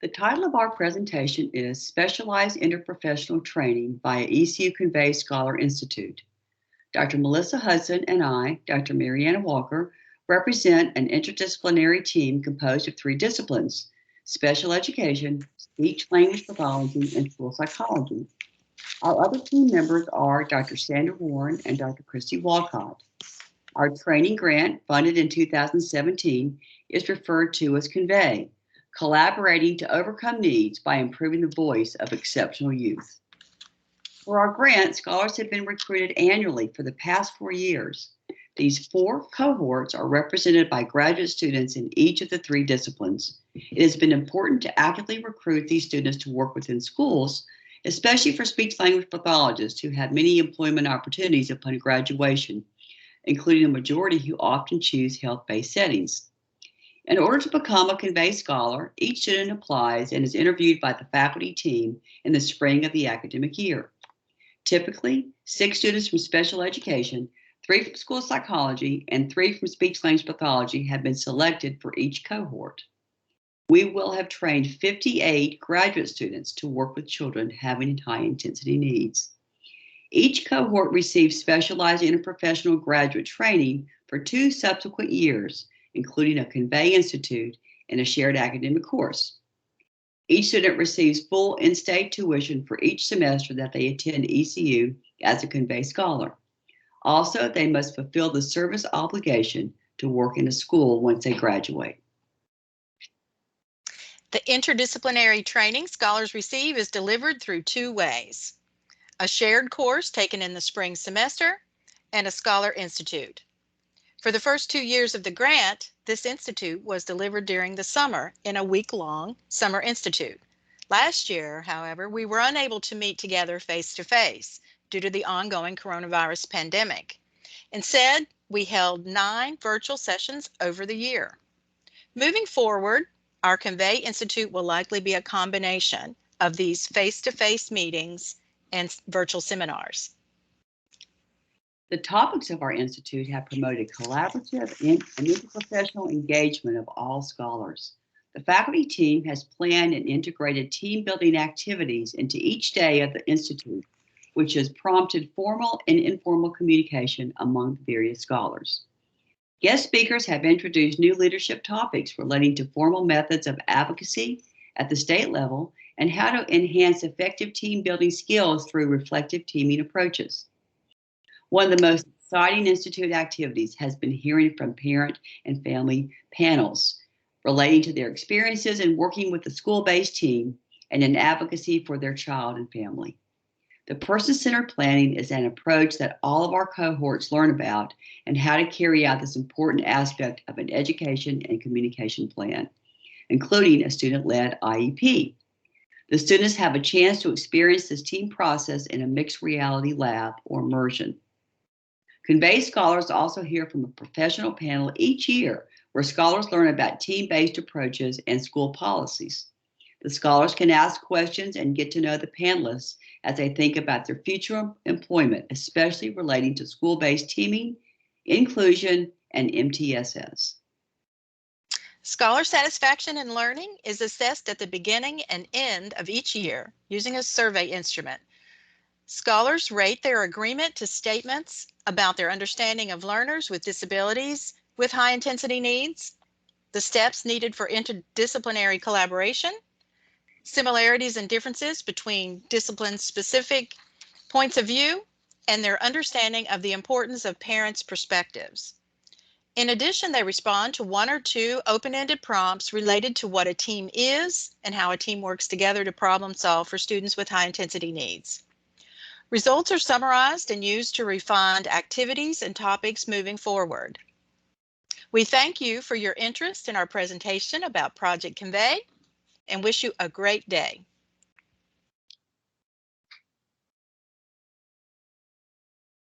The title of our presentation is Specialized Interprofessional Training via ECU CONVEY Scholar Institute. Dr. Melissa Hudson and I, Dr. Mariana Walker, represent an interdisciplinary team composed of 3 disciplines: special education, speech language pathology, and school psychology. Our other team members are Dr. Sandra Warren and Dr. Christy Walcott. Our training grant, funded in 2017, is referred to as CONVEY, collaborating to overcome needs by improving the voice of exceptional youth. For our grant, scholars have been recruited annually for the past 4 years. These 4 cohorts are represented by graduate students in each of the 3 disciplines. It has been important to actively recruit these students to work within schools, especially for speech-language pathologists who have many employment opportunities upon graduation, including a majority who often choose health-based settings. In order to become a CONVEY scholar, each student applies and is interviewed by the faculty team in the spring of the academic year. Typically, 6 students from special education, 3 from school psychology, and 3 from speech-language pathology have been selected for each cohort. We will have trained 58 graduate students to work with children having high-intensity needs. Each cohort receives specialized interprofessional graduate training for 2 subsequent years, including a CONVEY Institute and a shared academic course. Each student receives full in-state tuition for each semester that they attend ECU as a CONVEY scholar. Also, they must fulfill the service obligation to work in a school once they graduate. The interdisciplinary training scholars receive is delivered through 2 ways: a shared course taken in the spring semester and a Scholar Institute. For the first 2 years of the grant, this institute was delivered during the summer in a week-long summer institute. Last year, however, we were unable to meet together face-to-face due to the ongoing coronavirus pandemic. Instead, we held 9 virtual sessions over the year. Moving forward, our CONVEY Institute will likely be a combination of these face-to-face meetings and virtual seminars. The topics of our institute have promoted collaborative and interprofessional engagement of all scholars. The faculty team has planned and integrated team-building activities into each day of the institute, which has prompted formal and informal communication among various scholars. Guest speakers have introduced new leadership topics relating to formal methods of advocacy at the state level and how to enhance effective team-building skills through reflective teaming approaches. One of the most exciting institute activities has been hearing from parent and family panels relating to their experiences in working with the school-based team and in advocacy for their child and family. The person-centered planning is an approach that all of our cohorts learn about and how to carry out this important aspect of an education and communication plan, including a student-led IEP. The students have a chance to experience this team process in a mixed reality lab or immersion. CONVEY scholars also hear from a professional panel each year where scholars learn about team-based approaches and school policies. The scholars can ask questions and get to know the panelists as they think about their future employment, especially relating to school-based teaming, inclusion, and MTSS. Scholar satisfaction in learning is assessed at the beginning and end of each year using a survey instrument. Scholars rate their agreement to statements about their understanding of learners with disabilities with high-intensity needs, the steps needed for interdisciplinary collaboration, similarities and differences between discipline-specific points of view, and their understanding of the importance of parents' perspectives. In addition, they respond to 1 or 2 open-ended prompts related to what a team is and how a team works together to problem solve for students with high-intensity needs. Results are summarized and used to refine activities and topics moving forward. We thank you for your interest in our presentation about Project CONVEY and wish you a great day.